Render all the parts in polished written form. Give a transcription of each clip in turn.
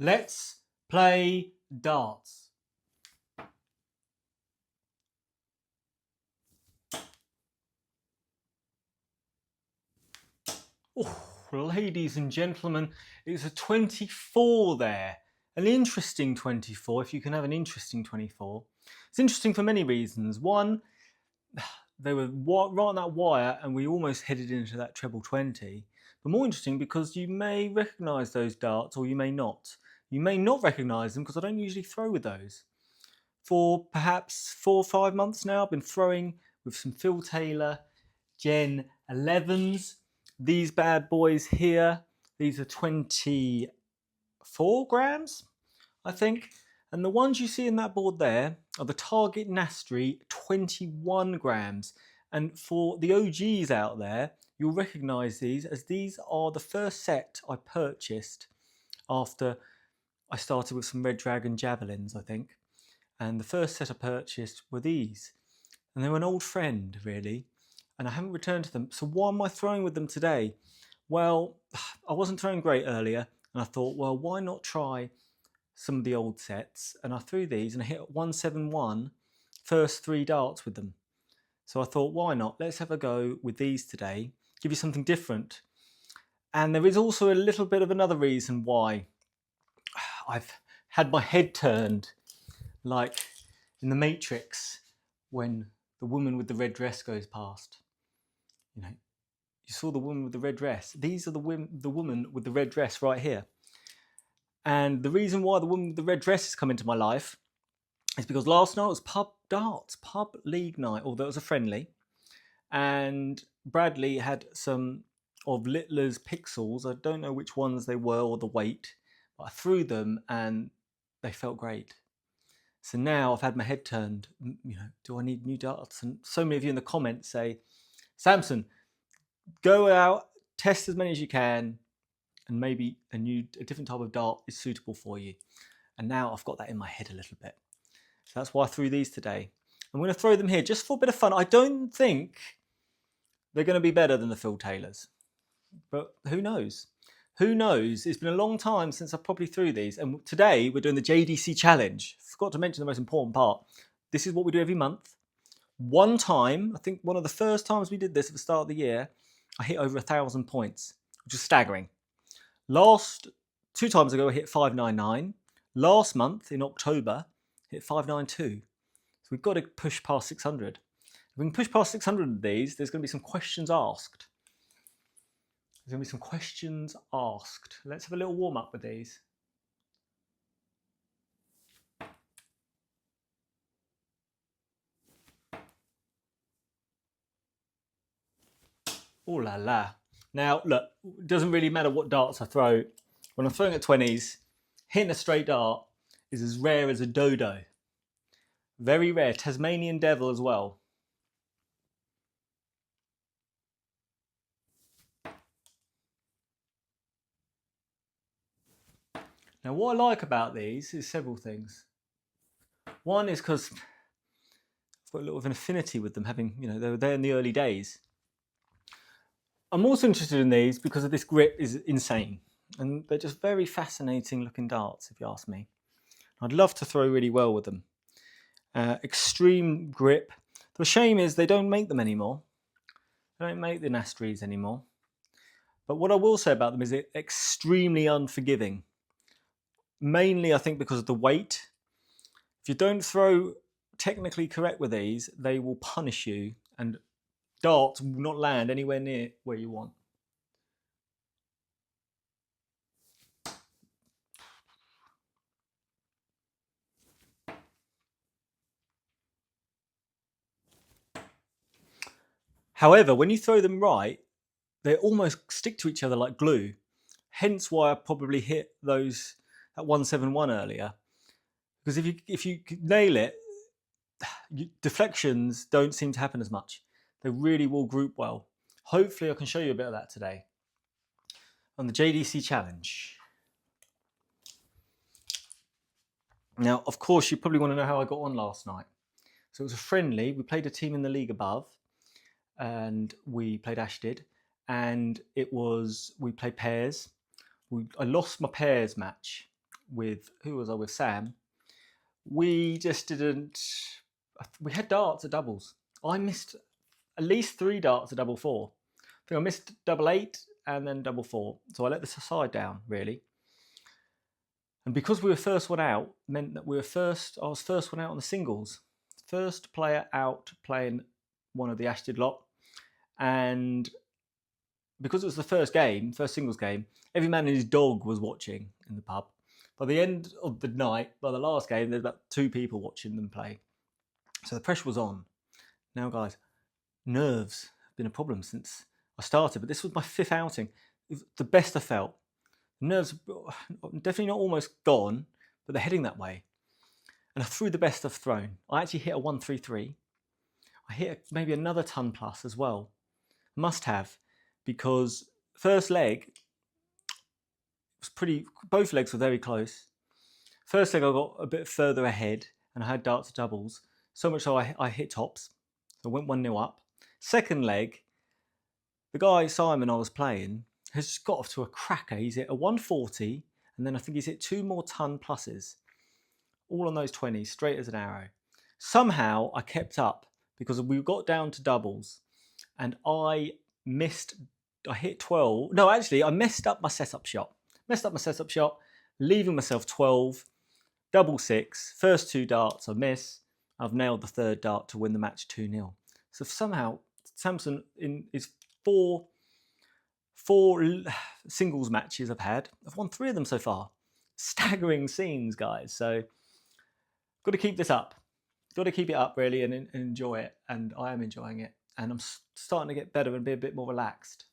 Let's play darts. Oh, ladies and gentlemen, it's a 24 there. An interesting 24, if you can have an interesting 24. It's interesting for many reasons. One, they were right on that wire and we almost headed into that treble 20. But more interesting because you may recognise those darts or you may not. You may not recognise them because I don't usually throw with those. For perhaps 4 or 5 months now, I've been throwing with some Phil Taylor Gen 11s. These bad boys here, these are 24 grams, I think. And the ones you see in that board there are the Target Nastris 21 grams. And for the OGs out there, you'll recognise these as these are the first set I purchased after I started with some Red Dragon javelins, I think. And the first set I purchased were these. And they were an old friend, really. And I haven't returned to them. So why am I throwing with them today? Well, I wasn't throwing great earlier. And I thought, well, why not try some of the old sets? And I threw these and I hit 171 first 3 darts with them. So I thought, why not? Let's have a go with these today. Give you something different. And there is also a little bit of another reason why I've had my head turned, like in the Matrix when the woman with the red dress goes past. You know, you saw the woman with the red dress. These are the woman with the red dress right here. And the reason why the woman with the red dress has come into my life is because last night was pub darts, pub league night, although it was a friendly. And Bradley had some of Littler's pixels. I don't know which ones they were or the weight, but I threw them and they felt great. So now I've had my head turned, you know, do I need new darts? And so many of you in the comments say, Samson, go out, test as many as you can, and maybe a different type of dart is suitable for you. And now I've got that in my head a little bit. So that's why I threw these today. I'm going to throw them here just for a bit of fun. I don't think they're going to be better than the Phil Taylors, but who knows? Who knows? It's been a long time since I probably threw these. And today we're doing the JDC challenge. Forgot to mention the most important part. This is what we do every month. One time, I think one of the first times we did this at the start of the year, I hit over 1,000 points, which is staggering. Last 2 times ago, I hit 599. Last month in October, I hit 592. So we've got to push past 600. If we can push past 600 of these, there's going to be some questions asked. There's going to be some questions asked. Let's have a little warm up with these. Oh la la. Now, look, it doesn't really matter what darts I throw. When I'm throwing at 20s, hitting a straight dart is as rare as a dodo. Very rare. Tasmanian devil as well. Now, what I like about these is several things. One is because I've got a little of an affinity with them, having, you know, they were there in the early days. I'm also interested in these because of this grip is insane. And they're just very fascinating looking darts, if you ask me. I'd love to throw really well with them. Extreme grip. The shame is they don't make them anymore. They don't make the Nastris anymore. But what I will say about them is they're extremely unforgiving. Mainly, I think, because of the weight. If you don't throw technically correct with these, they will punish you and darts will not land anywhere near where you want. However, when you throw them right, they almost stick to each other like glue. Hence why I probably hit those at 171 earlier. Because if you nail it, deflections don't seem to happen as much. They really will group well. Hopefully I can show you a bit of that today on the JDC challenge. Now, of course, you probably want to know how I got on last night. So it was a friendly. We played a team in the league above, and we played Ashdid, and we played pairs. I lost my pairs match. with, who was I with? Sam. We just didn't, we had darts at doubles. I missed at least 3 darts at double 4. I think I missed double 8 and then double 4. So I let the side down, really. And because we were first one out, meant that I was first one out on the singles. First player out playing one of the Ashtead lot. And because it was the first singles game, every man and his dog was watching in the pub. By the end of the night, by the last game, there's about 2 people watching them play. So the pressure was on. Now, guys, nerves have been a problem since I started, but this was my 5th outing. It was the best I felt. Nerves definitely not almost gone, but they're heading that way. And I threw the best I've thrown. I actually hit a 133. I hit maybe another ton plus as well. Must have, because first leg was both legs were very close. First leg I got a bit further ahead and I had darts to doubles, so much so I hit tops. So I went 1-0 up. Second leg, the guy Simon I was playing has just got off to a cracker. He's hit a 140 and then I think he's hit 2 more ton pluses. All on those 20s, straight as an arrow. Somehow I kept up because we got down to doubles and I hit 12. No, actually I messed up my setup shot. Leaving myself 12, double 6, first 2 darts I miss. I've nailed the 3rd dart to win the match 2-0. So somehow Samson in his four singles matches I've won 3 of them so far. Staggering scenes, guys. So got to keep this up. Got to keep it up really and enjoy it. And I am enjoying it. And I'm starting to get better and be a bit more relaxed.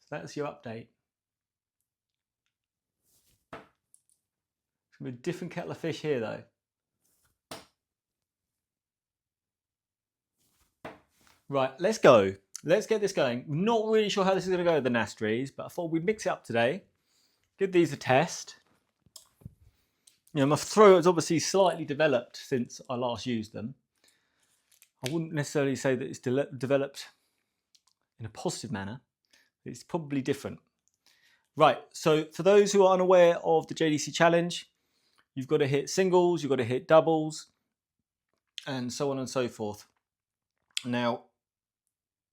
So that's your update. It's going to be a different kettle of fish here though. Right, let's go. Let's get this going. Not really sure how this is going to go with the Nastris, but I thought we'd mix it up today. Give these a test. You know, my throw has obviously slightly developed since I last used them. I wouldn't necessarily say that it's developed in a positive manner. It's probably different. Right, so for those who are unaware of the JDC challenge, you've got to hit singles, you've got to hit doubles, and so on and so forth. Now,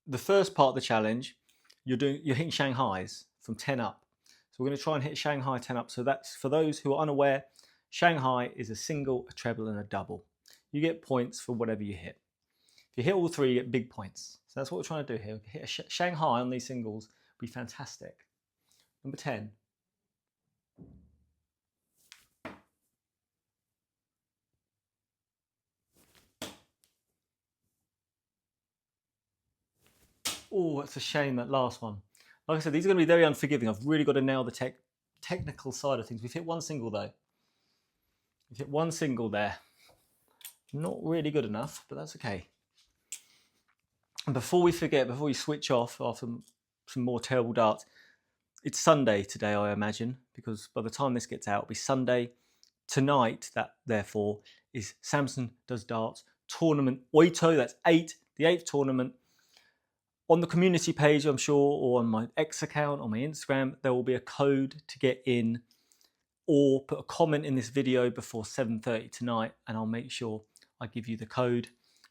the first part of the challenge, you're hitting Shanghais from 10 up. So we're going to try and hit Shanghai 10 up. So that's, for those who are unaware, Shanghai is a single, a treble, and a double. You get points for whatever you hit. If you hit all 3, you get big points. So that's what we're trying to do here. Hit a Shanghai on these singles would be fantastic. Number 10. Oh, it's a shame, that last one. Like I said, these are going to be very unforgiving. I've really got to nail the technical side of things. We've hit 1 single though. We've hit 1 single there. Not really good enough, but that's okay. And before we forget, before we switch off after some more terrible darts, it's Sunday today, I imagine, because by the time this gets out, it'll be Sunday. Tonight, that therefore is Samson Does Darts Tournament Oito. That's 8, the 8th tournament. On the community page, I'm sure, or on my X account, on my Instagram, there will be a code to get in, or put a comment in this video before 7:30 tonight, and I'll make sure I give you the code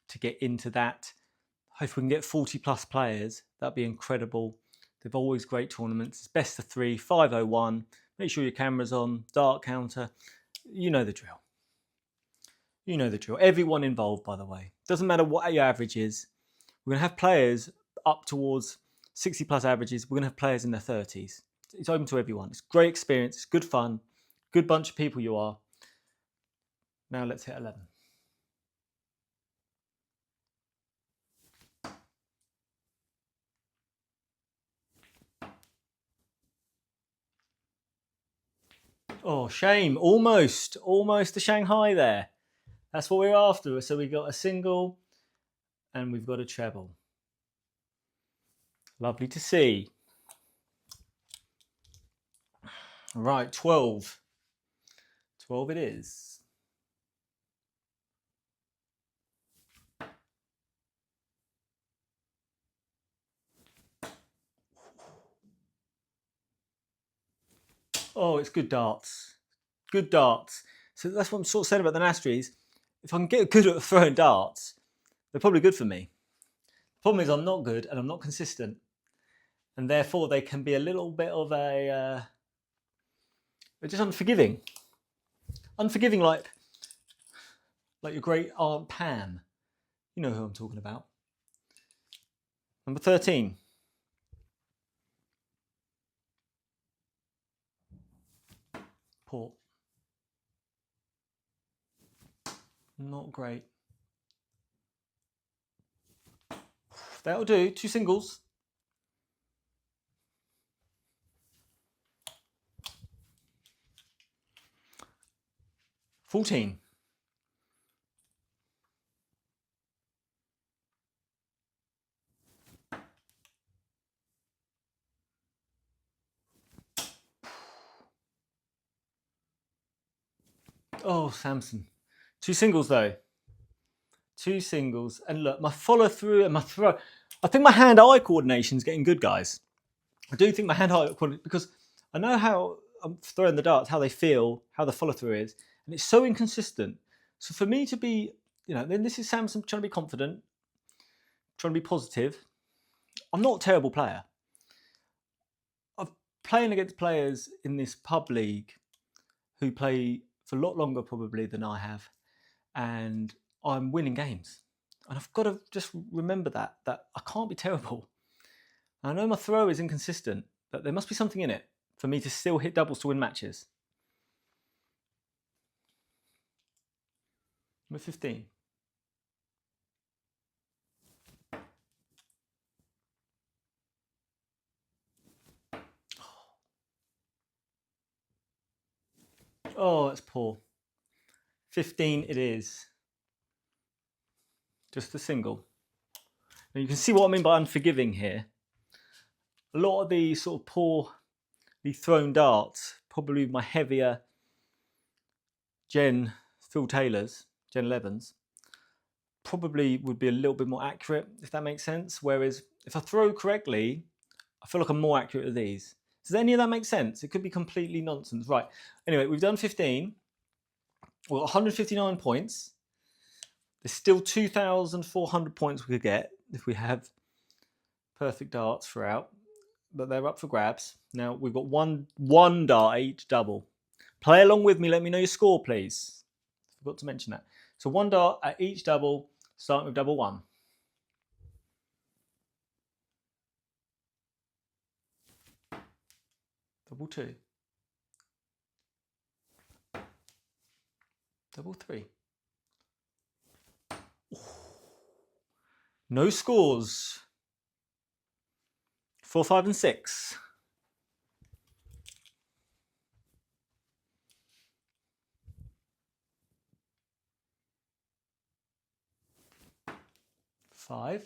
to get into that. If we can get 40 plus players, that'd be incredible. They've always great tournaments. It's best of 3, 501. Make sure your camera's on, DartCounter. You know the drill. You know the drill. Everyone involved, by the way. Doesn't matter what your average is. We're going to have players up towards 60 plus averages. We're going to have players in their 30s. It's open to everyone. It's great experience. It's good fun. Good bunch of people you are. Now let's hit 11. Oh, shame. Almost the Shanghai there. That's what we're after. So we got a single and we've got a treble. Lovely to see. Right, 12. 12 it is. Oh, it's good darts. good darts. So that's what I'm sort of saying about the Nastris. If I can get good at throwing darts, they're probably good for me. The problem is I'm not good and I'm not consistent. And therefore they can be a little bit of a... they're just unforgiving. Unforgiving like your great Aunt Pam. You know who I'm talking about. Number 13. Port. Not great. That'll do. 2 singles. 14. Oh, Samson. 2 singles though. 2 singles. And look, my follow through and my throw. I think my hand-eye coordination is getting good, guys. I do think my hand-eye coordination, because I know how I'm throwing the darts, how they feel, how the follow through is, and it's so inconsistent. So for me to be, then this is Samson trying to be confident, trying to be positive. I'm not a terrible player. I'm playing against players in this pub league who play for a lot longer probably than I have, and I'm winning games. And I've got to just remember that I can't be terrible. I know my throw is inconsistent, but there must be something in it for me to still hit doubles to win matches. Number 15. Oh, that's poor. 15 it is. Just a single. Now you can see what I mean by unforgiving here. A lot of the sort of poorly thrown darts, probably my heavier Phil Taylors, Gen 11s, probably would be a little bit more accurate, if that makes sense. Whereas if I throw correctly, I feel like I'm more accurate with these. Does any of that make sense? It could be completely nonsense. Right. Anyway, we've done 15. We've got 159 points. There's still 2,400 points we could get if we have perfect darts throughout, but they're up for grabs. Now we've got one dart each double. Play along with me. Let me know your score, please. Forgot to mention that. So 1 dart at each double, starting with double 1. Double 2. Double 3. Ooh. No scores. 4, 5, and 6. Five,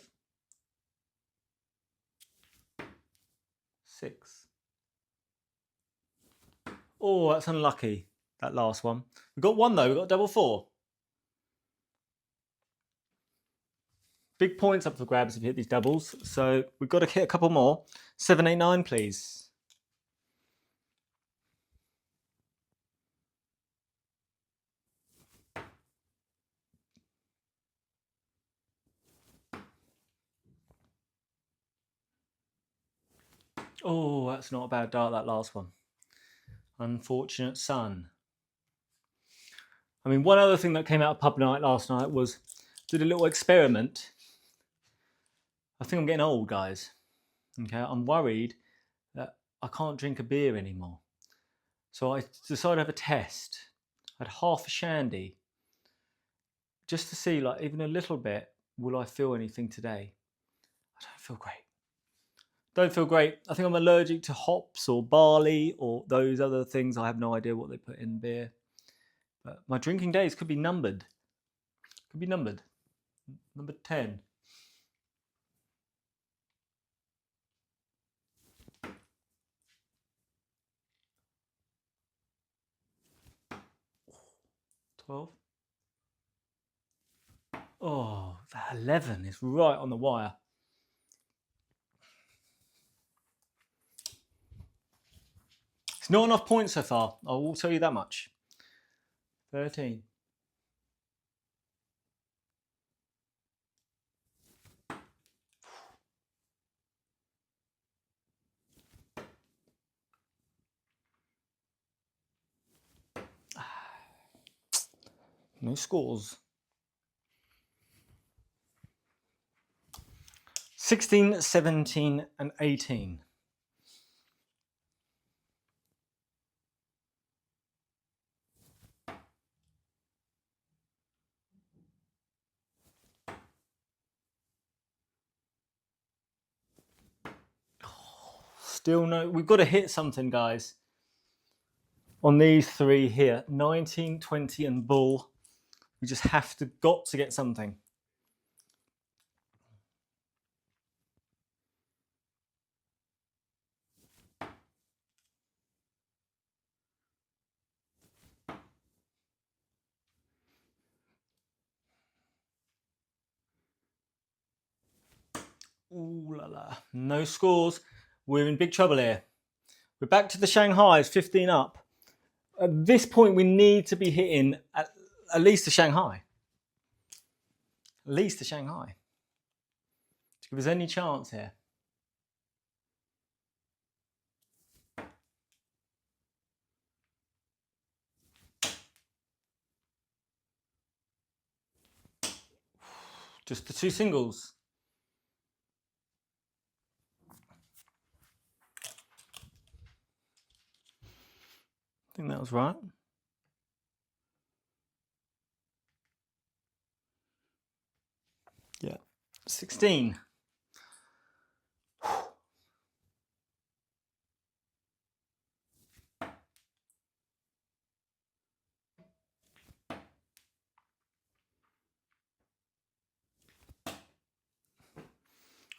6. Oh, that's unlucky, that last one. We've got 1 though, we've got double 4. Big points up for grabs if you hit these doubles. So we've got to hit a couple more. 7, 8, 9, please. Oh, that's not a bad dart, that last one. Unfortunate son. I mean, one other thing that came out of pub night last night was, did a little experiment. I think I'm getting old, guys. Okay, I'm worried that I can't drink a beer anymore. So I decided to have a test. I had half a shandy, just to see, like, even a little bit, will I feel anything today? I don't feel great. Don't feel great. I think I'm allergic to hops or barley or those other things. I have no idea what they put in beer. But my drinking days could be numbered. Could be numbered. Number 10. $12. Oh, that 11 is right on the wire. It's not enough points so far, I will tell you that much. 13. No scores. 16, 17, and 18. Still no, we've got to hit something, guys. On these three here, 19, 20, and bull. We just got to get something. Ooh la la. No scores. We're in big trouble here. We're back to the Shanghais, 15 up. At this point, we need to be hitting at least the Shanghai. At least the Shanghai. To give us any chance here. Just the two singles. I think that was right. Yeah. 16.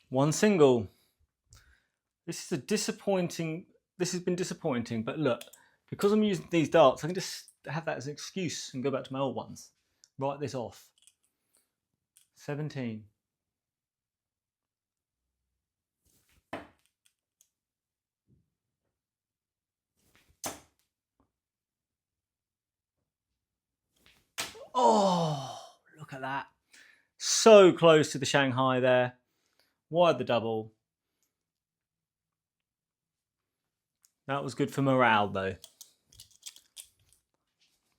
One single. This has been disappointing, but look, because I'm using these darts, I can just have that as an excuse and go back to my old ones. Write this off. 17. Oh, look at that. So close to the Shanghai there. Wide the double. That was good for morale though.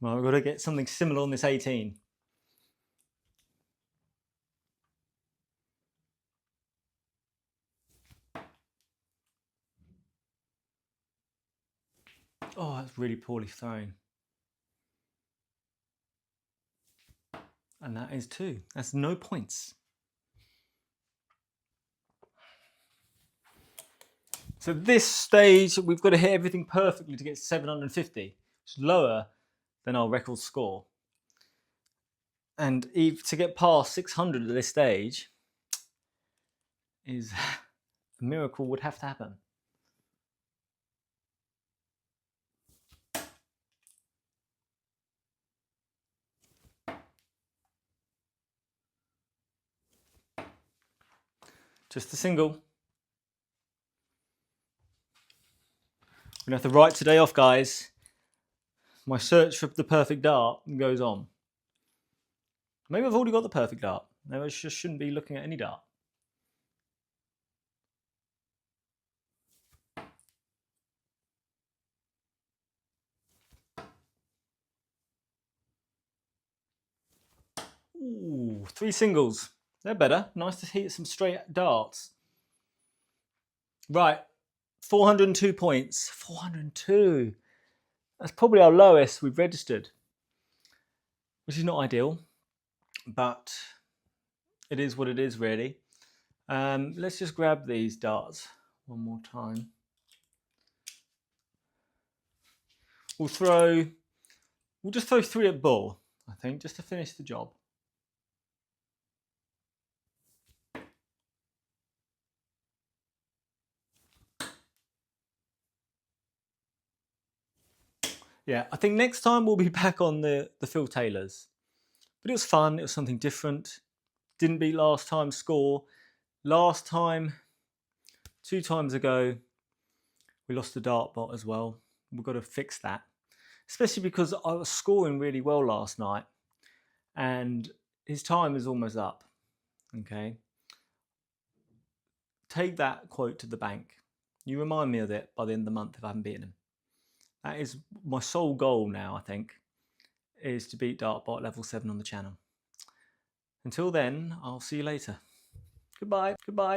Well, we've got to get something similar on this 18. Oh, that's really poorly thrown. And that is 2. That's no points. So this stage, we've got to hit everything perfectly to get 750. It's lower than our record score. And to get past 600 at this stage is a miracle would have to happen. Just a single. We're going to have to write today off, guys. My search for the perfect dart goes on. Maybe I've already got the perfect dart. Maybe I just shouldn't be looking at any dart. Ooh, 3 singles. They're better. Nice to hit some straight darts. Right, 402 points. 402. That's probably our lowest we've registered, which is not ideal, but it is what it is, really. Let's just grab these darts one more time. We'll just throw 3 at bull, I think, just to finish the job. Yeah, I think next time we'll be back on the Phil Taylors. But it was fun, it was something different. Didn't beat last time's score. Last time, 2 times ago, we lost the dart bot as well. We've got to fix that. especially because I was scoring really well last night and his time is almost up. Okay, take that quote to the bank. You remind me of it by the end of the month if I haven't beaten him. That is my sole goal now, I think, is to beat Dartbot level 7 on the channel. Until then, I'll see you later. Goodbye. Goodbye.